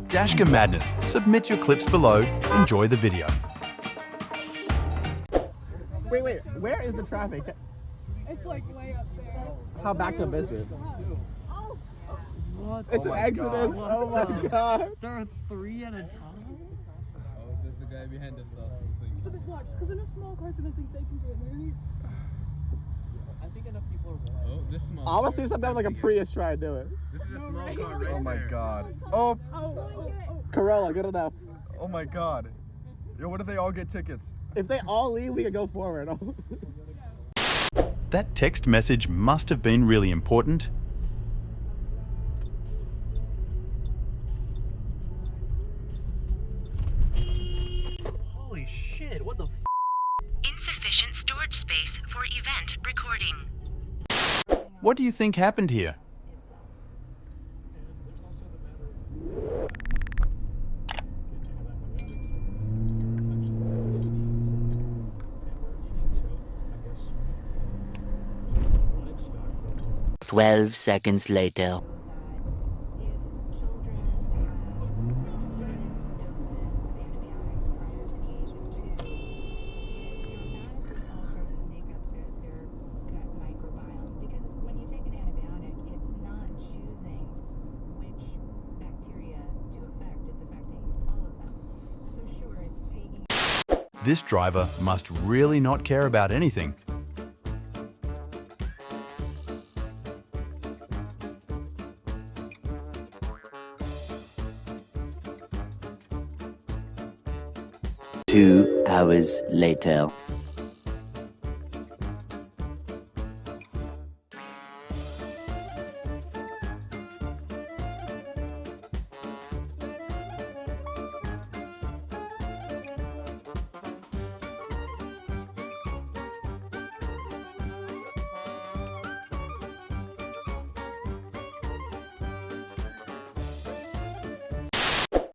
Dashcam Madness. Submit your clips below. Enjoy the video. Wait, where is the traffic? It's like way up there. How backed up is it? Oh, What? It's an exodus. Oh my god. There are 3 at a time? Oh, there's the guy behind us though. but then watch, because in a small car's gonna think they can do it. And they're gonna need to stop. I think enough people are willing. Oh, this small. I want to see something like a Prius try to do it. This is a small right? car right Oh my there. god. Oh, Oh. Corolla, good enough. oh my god. Yo, what if they all get tickets? If they all leave, we can go forward. That text message must have been really important. Holy shit, what the f? Insufficient storage space for event recording. What do you think happened here? Twelve seconds later. This driver must really not care about anything. Two hours later.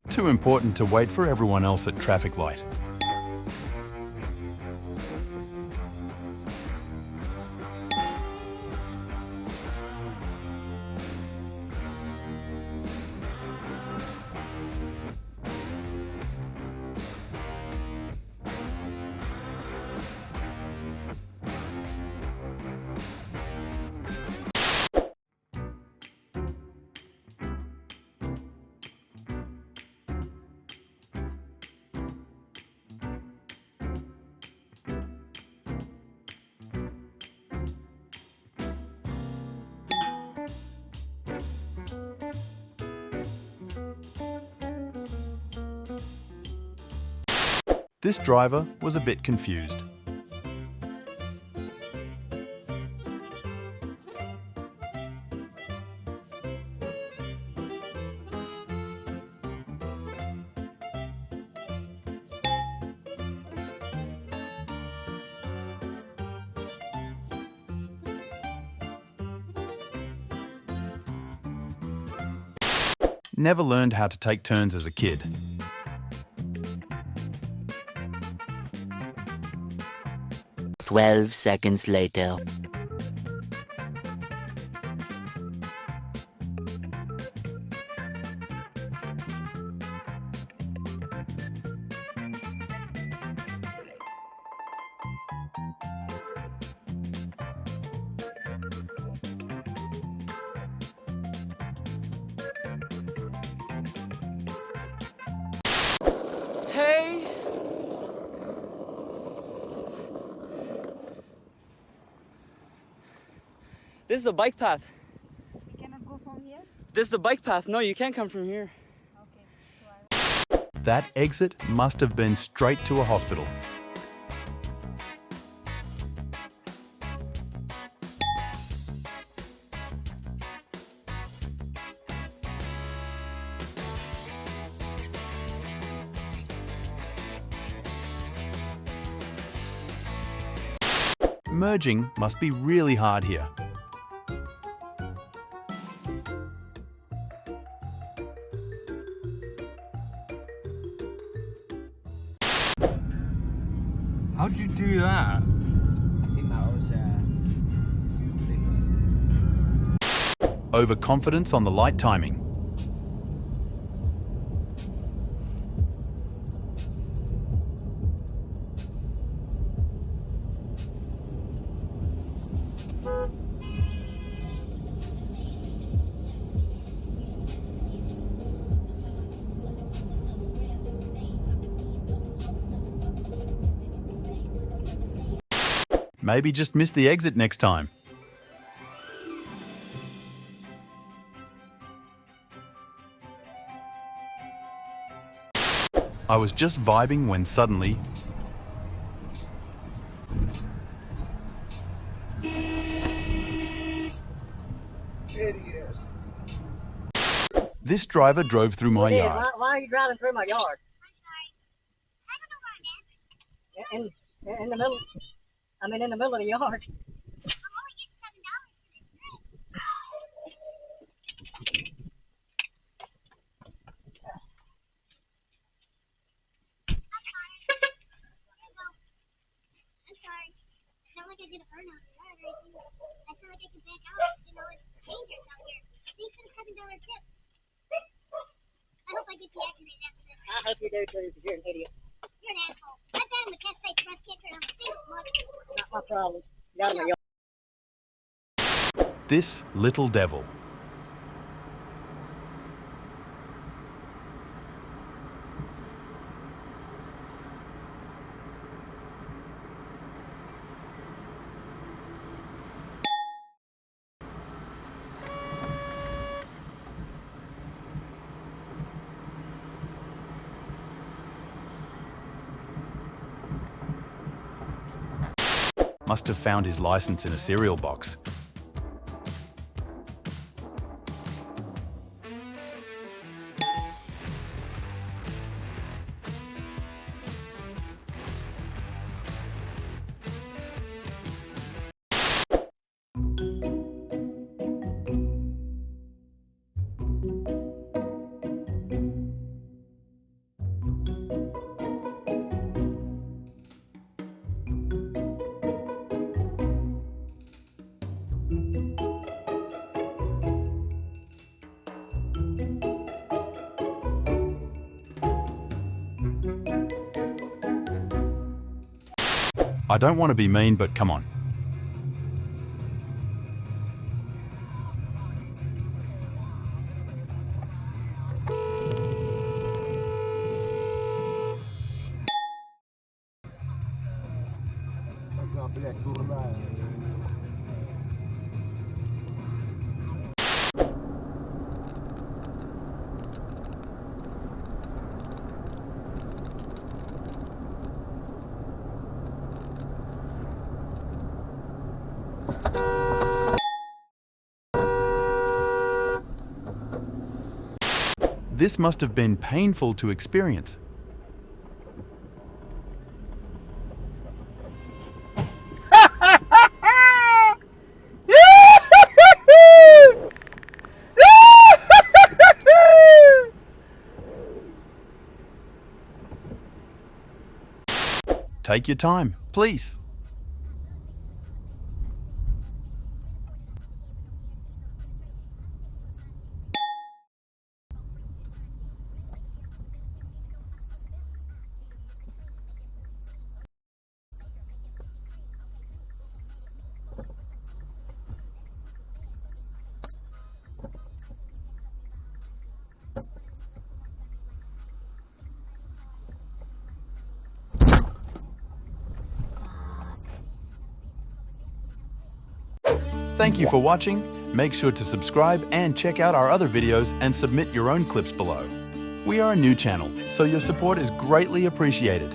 Too important to wait for everyone else at traffic light. This driver was a bit confused. Never learned how to take turns as a kid. 12 seconds later. Hey! This is a bike path. We cannot go from here? This is the bike path. No, you can't come from here. Okay. That exit must have been straight to a hospital. Merging must be really hard here. How'd you do that? I think that was Overconfidence on the light timing. Maybe just miss the exit next time. I was just vibing when suddenly this driver drove through my yard. Why are you driving through my yard? In the middle. I mean, in the middle of the yard. I hope you do too, because you're an idiot. You're an asshole. I've got him the best state breast cancer and I'm a single mother. Not my problem. Got him a yard. This little devil. Must have found his license in a cereal box. I don't want to be mean, but come on. This must have been painful to experience. Take your time, please. Thank you for watching. Make sure to subscribe and check out our other videos and submit your own clips below. We are a new channel, so your support is greatly appreciated.